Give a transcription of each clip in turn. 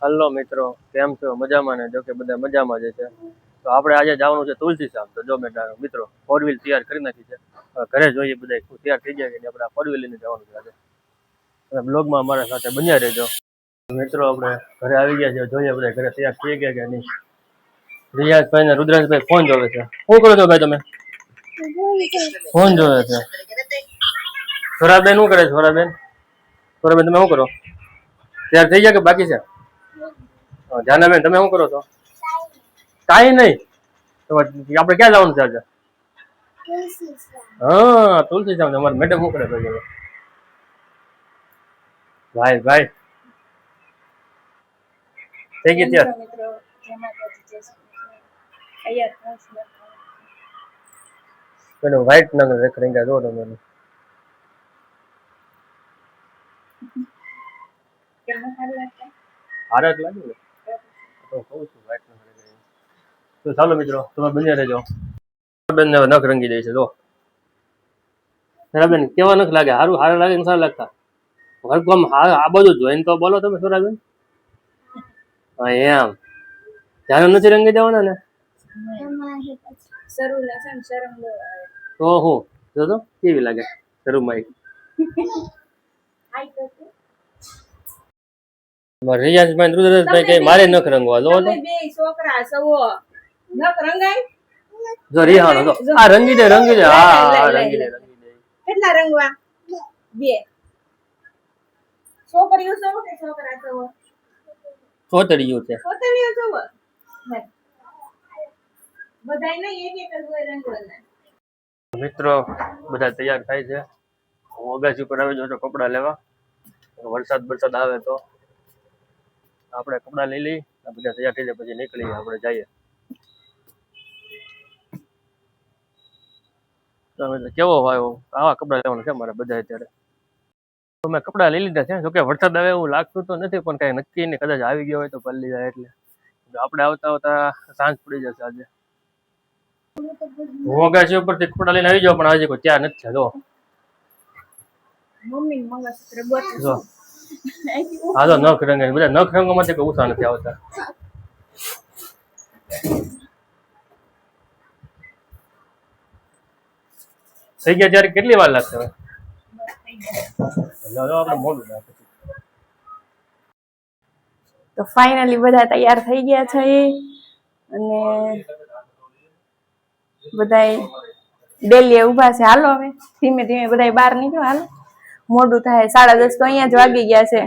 Hello મિત્રો, કેમ છો? મજામાં ને? જો કે બધા મજામાં જ છે. તો આપણે આજે જવાનું છે તુલસીશ્યામ. તો જો બેટા મિત્રો, 4 વ્હીલ તૈયાર કરી નાખી છે. ઘરે જોઈએ બધા તૈયાર થઈ જાય કે આપણે 4 વ્હીલ લઈને જવાનું છે આજે. અને બ્લોગમાં અમારા સાથે બન્યા રહેજો. મિત્રો આપણે ઘરે આવી ગયા છે, જોઈએ બધા ઘરે તૈયાર થઈ ગયા કે નહીં. રિયાઝભાઈ ને રુદ્રાંશભાઈ ફોન જોવે છે. શું કરો છો ભાઈ તમે? ફોન જોવે છે. છોરાબેન શું કરે છે? છોરાબેન તમે શું કરો? તૈયાર થઈ ગયા કે બાકી છે? જાનાબેન તમે શું કરો છો? કાંઈ નહીં. તો આપણે ક્યાં જવાનું છે આજે? હા, તુલસીશ્યામ. અમારે મેડમ શું કરે ભાઈ? ભાઈ ભાઈ થઈ ગઈ તૈયાર? મેડમ વ્હાઈટ ના રેખા જો તમે હારા જ લાગે ને તો કહું છું વ્હાઈટ ના. તો ચાલો મિત્રો તમે બન્યા રહેજો. બેન નખ રંગી દે છે. જો બેન કેવા નખ લાગે? હારા લાગે ને સારા લાગતા? હરકમ આ બધું જોઈને તો બોલો તમે સોરાબેન. હા એમ ધ્યાન નથી રંગી દેવાના ને તો હું જો કેવી લાગે શરૂમાં રિયાઝભાઈ રુદ્રભાઈ કે મારે નખ રંગવા જો તો નખ રંગાય જો રિહાણો જો આ રંગી દે હા રંગી દે કેટલા રંગવા? બે છોકરીઓ છો કે છોકરા છો? છોતરીઓ છે. છોકરીઓ છો બધાય નહીં એક જ હોય રંગવાના. મિત્રો બધા તૈયાર થાય છે. હું અગાસી ઉપર આવી જાઉં છું કપડા લેવા. વરસાદ આવે તો આપણે કપડા લઈ લઈ બધા તૈયાર થઈ જાય પછી નીકળીએ આપણે જઈએ. કેવો ભાઈ આવા કપડા લેવાનું છે મારે બધા અત્યારે. તો મેં કપડા લઈ લીધા છે. જોકે વરસાદ આવે એવું લાગતું તો નથી પણ કઈ નક્કી નહીં, કદાચ આવી ગયો હોય તો પલ્લી જાય એટલે આપણે આવતા સાંજ પડી જશે આજે. હું અગાસી ઉપરથી કપડા લઈને આવી જાઉં પણ આજે કોઈ ત્યાં નથી. જો મમ્મી મંગળસૂત્ર ગોઠવ જો હા તો નખ રંગે બધા નખ રંગોમાંથી કોઈ ઉષા નથી આવતા. થઈ ગયા ત્યારે કેટલી વાર લાગશે? આપણે મોડું લાગે. તો ફાઇનલી બધા તૈયાર થઈ ગયા છે અને બધા ડેલી ઉભા છે. હાલો હવે ધીમે ધીમે બધા બહાર નીકળો. હાલો મોડું થાય, 10:30 તો અહીંયા જ વાગી ગયા છે.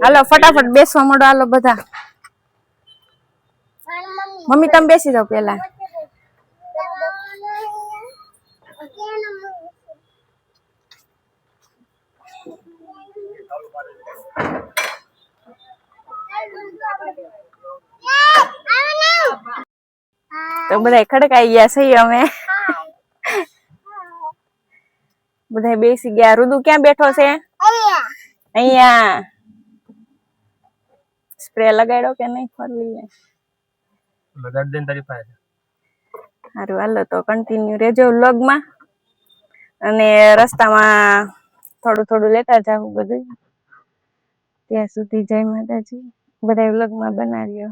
હાલો ફટાફટ બેસવા માંડો. હાલો બધા. મમ્મી તમે બેસી જાઓ પેલા. તો બધા ખડકાઈ ગયા છે. અમે બધા બેસી ગયા. રુદુ ક્યાં બેઠો છે? અહીંયા. સ્પ્રે લગાડ્યો કે નહીં? સારું હાલો તો કન્ટિન્યુ રહેજો વ્લોગમાં અને રસ્તામાં થોડું લેતા જાવ બધું. ત્યાં સુધી જય માતાજી. બધા વ્લોગમાં બનાવ્યો.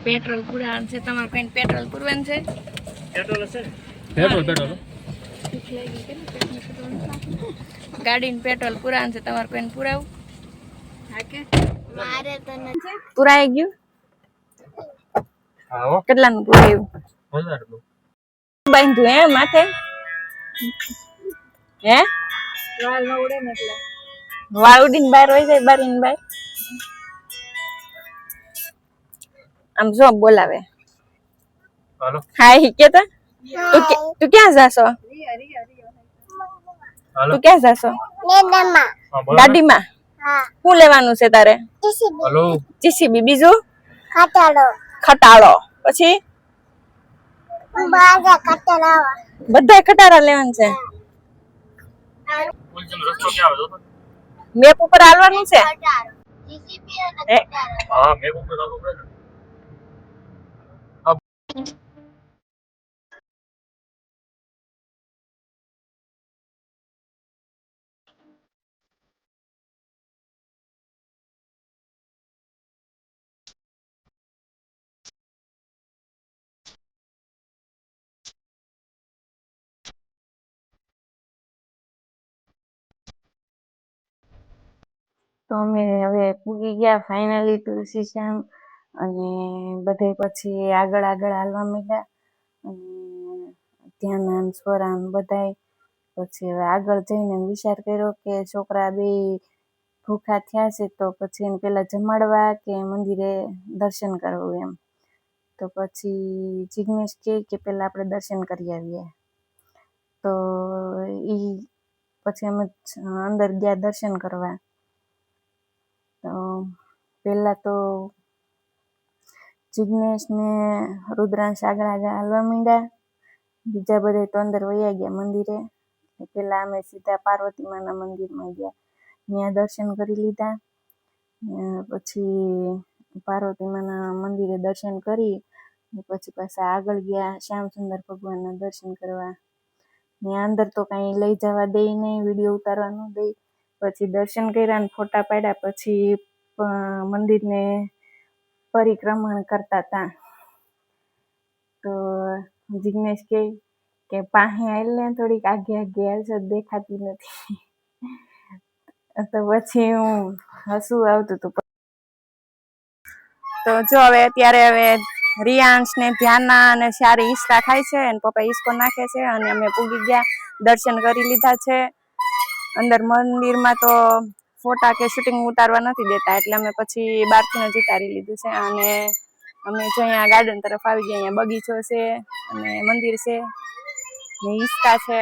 પેટ્રોલ પુરાવાનું છે. તમારે કઈ પેટ્રોલ પુરવાનું છે? ગાડીને પેટ્રોલ પુરાવાનું છે. તમારે કોઈ પુરાવું? પુરાઈ ગયું? કેટલાનું પુરાયું? બાંધ્યું હે માથે? હે વાલ ન ઉડે ને એટલે વાળ ઉડીને બહાર હોય જાય બારીની બહાર. આમ જો બોલાવે. હાલો હાય કેતા તું ક્યાં જાશો? હાલો તું ક્યાં જાશો? ગાડીમાં. શું લેવાનું છે તારે? હાલો જીસીબી. બીજું? ખટાડો. ખટાળો. પછી બધા ખટારા લેવાનું છે. રસ્તો ક્યાં આવે મેપ ઉપર હાલવાનું છે. હા મેં ઉપર આવવું પડે ને. તો અમે હવે પૂગી ગયા ફાઇનલી તુલસીશ્યામ. અને બધે પછી આગળ હાલવા માંડ્યા. અને ધ્યાન સ્વરાન બધાય પછી હવે આગળ જઈને વિચાર કર્યો કે છોકરા બે ભૂખા થયા છે તો પછી એને પેલા જમાડવા કે મંદિરે દર્શન કરવું એમ. તો પછી જિગ્નેશ કે પેલા આપણે દર્શન કરી આવીએ. તો ઈ પછી અમે અંદર ગયા દર્શન કરવા. તો પેલા તો જિગ્નેશ ને રુદ્રાંશ આગળ હાલવા માંડ્યા. બીજા બધા તો અંદર વયા ગયા મંદિરે. પેલા અમે સીધા પાર્વતી માના મંદિરમાં ગયા, ત્યાં દર્શન કરી લીધા. પછી પાર્વતી માના મંદિરે દર્શન કરી પછી પાછા આગળ ગયા શ્યામ સુંદર ભગવાનના દર્શન કરવા. ત્યાં અંદર તો કઈ લઈ જવા દે નહીં, વિડીયો ઉતારવા ન દે. પછી દર્શન કર્યા ને ફોટા પાડ્યા. પછી મંદિરને પરિક્રમણ કરતા હતા. તો જિગ્નેશ કે પાસે આવેલ ને થોડીક આગે હાલશે, દેખાતી નથી. તો પછી હું હસવું આવતું હતું. તો જો અત્યારે રિયાંશ ને ધ્યાના અને સારી ઈસકા ખાય છે અને પપ્પા ઈસકો નાખે છે. અને અમે પૂગી ગયા, દર્શન કરી લીધા છે. અંદર મંદિરમાં તો ફોટા કે શૂટિંગ ઉતારવા નથી દેતા એટલે અમે પછી બહારથી જ ઉતારી લીધું છે. અને અમે જો અહીંયા ગાર્ડન તરફ આવી ગયા. અહીંયા બગીચો છે અને મંદિર છે ને ઈસકા છે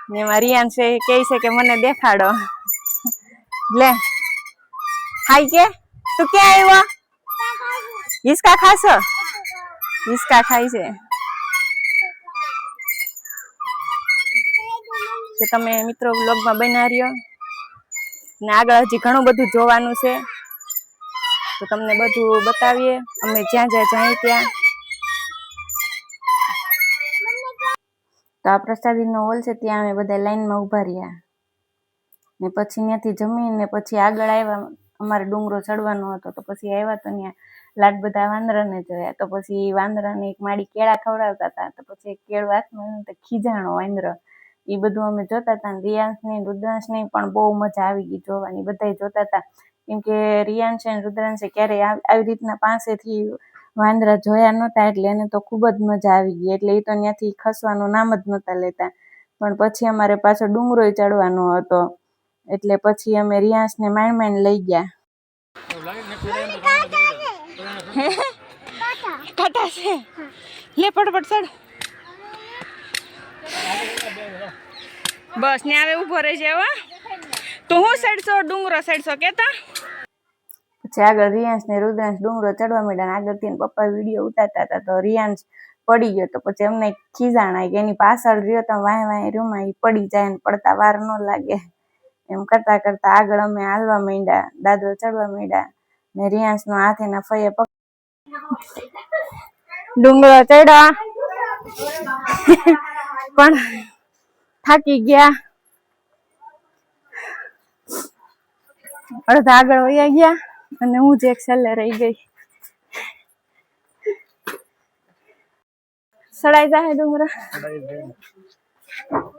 ને એમાં રિયાંશ કહે છે કે મને દેખાડો. લે હાય કે તું ક્યાં આવ્યો? હિસકા ખાશો? હિસકા ખાય છે. તો તમે મિત્રો વ્લોગમાં બન્યા રહ્યો ને આગળ હજી ઘણું બધું જોવાનું છે. તો તમને બધું બતાવીએ અમે જ્યાં જાય ત્યાં. તો આ પ્રસાદીનો હોલ છે ત્યાં અમે બધા લાઈનમાં ઉભા રહ્યા ને પછી ત્યાંથી જમીને પછી આગળ આવ્યા. અમારે ડુંગરો ચડવાનો હતો તો પછી આવ્યા તો ત્યાં લાડ બધા વાંદરાને જોયા. તો પછી વાંદરાને એક માડી કેળા ખવડાવતા હતા. તો પછી કેળું હાથમાં ખીજાણો વાંદરો. એ બધું અમે જોતા હતા. રિયાંશને રુદ્રાંશને પણ બહુ મજા આવી ગઈ જોવાની. બધા જોતા હતા કેમ કે રિયાંશ અને રુદ્રાંશે ક્યારેય આવી રીતના પાસેથી વાંદરા જોયા નહોતા એટલે એને તો ખૂબ જ મજા આવી ગઈ. એટલે એ તો ત્યાંથી ખસવાનું નામ જ નહોતા લેતા. પણ પછી અમારે પાછો ડુંગરો ચડવાનો હતો એટલે પછી અમે રિયાંશને માંડ લઈ ગયા. કાટા છે લે ફટફટ ચડ. બસ ને આવે ઉભો રહી જાય. તો હું ચડશો ડુંગરો ચડશો કેતા? પછી આગળ રિયાંશ ને રુદ્રાંશ ડુંગરો ચડવા માંડ્યા. આગળથી પપ્પા વિડીયો ઉતારતા હતા તો રિયાંશ પડી ગયો. તો પછી અમને ખીજાણા કે એની પાછળ રહ્યો તો વાય રૂમાં એ પડી જાય ને પડતા વાર ન લાગે. એમ કરતા કરતા આગળ અમે હાલવા માંડ્યા, દાદરો ચડવા માંડ્યા ને રિયાંશ નો હાથ એના ફઈએ ડુંગરો ચડ્યા પણ થાકી ગયા. અડધા આગળ વયા ગયા અને હું જ એક છેલ્લે રહી ગઈ. સડાઈ જાય ડુંગરો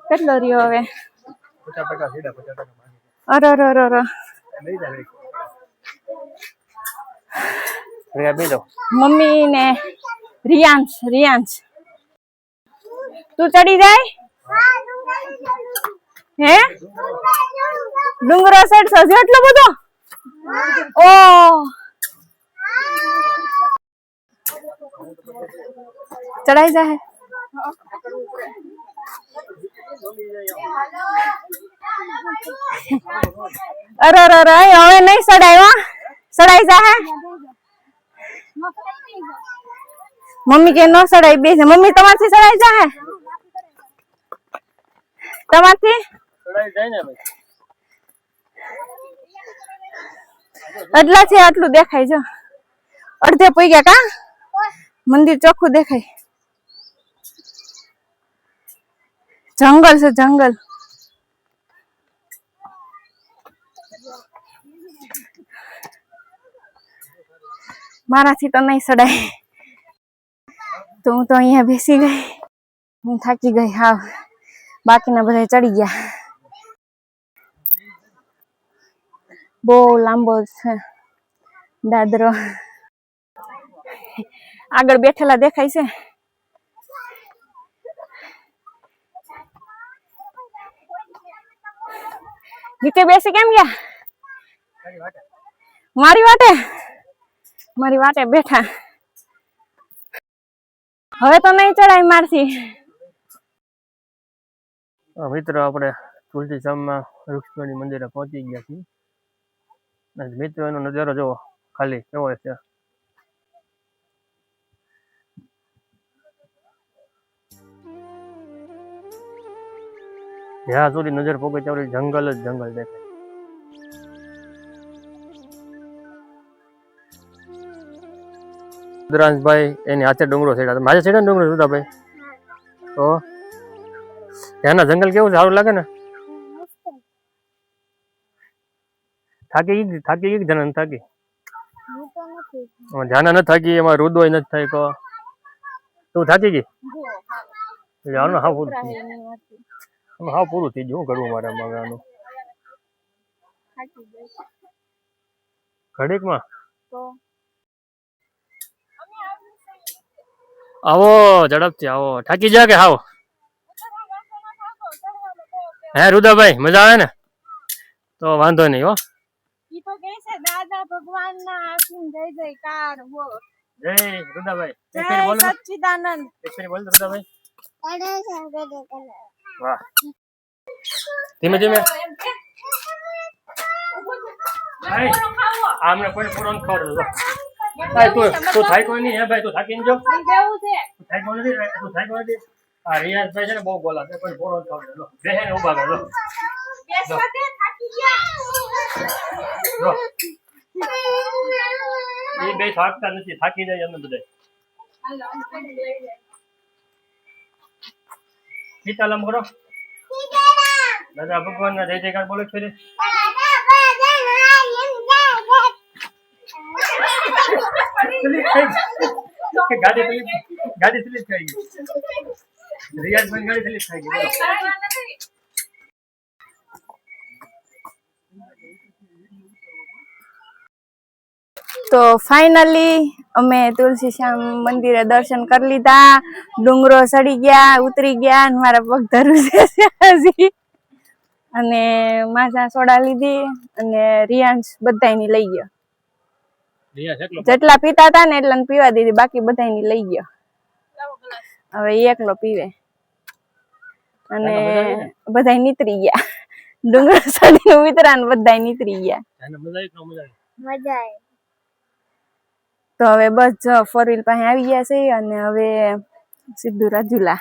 કેટલો રહ્યો હવે? મમ્મી ને રિયાંશ તું ચડી જાય? હે ડુંગરો સાઈડ સજ્યો એટલો બધો ઓ ચડાઈ જાય અરે અરે અરે હવે નહીં સડાય સડાઈ જાય મમ્મી કે નો સડાઈ બે મમ્મી તમારથી સડાઈ જાય તમારથી ચડાઈ જાય ને ભાઈ એટલા છે આટલું દેખાય જો અડધે પોઈ ગયા કા મંદિર ચોખ્ખું દેખાય જંગલ છે જંગલ મારાથી તો નહીં સડાય તો હું તો અહીંયા બેસી ગઈ હું થાકી ગઈ હાવ બાકીના બધા ચડી ગયા બહુ લાંબો છે દાદરો આગળ બેઠેલા દેખાય છે નીચે બેસી કેમ ગયા મારી વાટે બેઠા હવે તો નહીં ચડાય મારથી મિત્રો આપણે તુલસીશ્યામમાં વૃક્ષની મંદિરે પહોંચી ગયા છીએ મિત્રો એનો નજારો જોવો ખાલી કેવો છે જ્યાં સુધી નજર પોકે ત્યાં જંગલ જ જંગલ દેખાય રુદ્રાંશભાઈ એની હાથે ડુંગરો છેડા મારે છેડા ને ડુંગરો રુદ્રાભાઈ તો ત્યાંના જંગલ કેવું છે સારું લાગે ને થાકી ગઈ જાના થાકી જાના નથી થાકી એમાં રુદોય નથી થાય તો તું થાકી ગઈ આનું હા પૂરું થઈ ગયું શું કરવું મારે આનું ઘડીકમાં આવો ઝડપથી આવો થાકી જા કે હાવ હે રુદાભાઈ મજા આવે ને તો વાંધો નહીં હો દાદા ભગવાન ના આશીર્વાદ જય જયકાર બોલો જય રુદાભાઈ જય સચ્ચિદાનંદ બોલ રુદાભાઈ વાહ ધીમે ધીમે આમને કોઈ પૂરો ખબર તું થાય કોઈ નહીં હે ભાઈ તું થાકી જો તું થાય નથી આ રિયાઝભાઈ છે ને બહુ બોલા છે કોઈ પૂરો ખબર બે ને ઉભા કરો એ બે થાકતા નથી થાકી જાય અમે બધા સીતારામ કરો દાદા ભગવાન ના જય જયકાર બોલો છો ગાડી સ્લીપ થઈ ગઈ રિયાઝભાઈ ગાડી સ્લીપ થઈ ગઈ તો ફાઇનલી અમે તુલસીશ્યામ મંદિરે દર્શન કરી લીધા ડુંગરો ચડી ગયા ઉતરી ગયા અને મારા પગ ધરું છે હજી અને માજા સોડા લીધી અને રિયાંશ બધાયની લઈ ગયો જેટલા પીતા હતા ને એટલા પીવા દીધી બાકી બધાયની લઈ ગયો હવે એકલો પીવે અને બધાય નીતરી ગયા ડુંગરો ચડીને ઉતરા ને બધાય નીતરી ગયા મજા આવી તો હવે બસ જો 4 વ્હીલ પાસે આવી ગયા છે અને હવે સીધું રાજુલા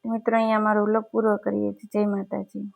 મિત્રો અહીંયા અમારો વ્લોગ પૂરો કરીએ છીએ જય માતાજી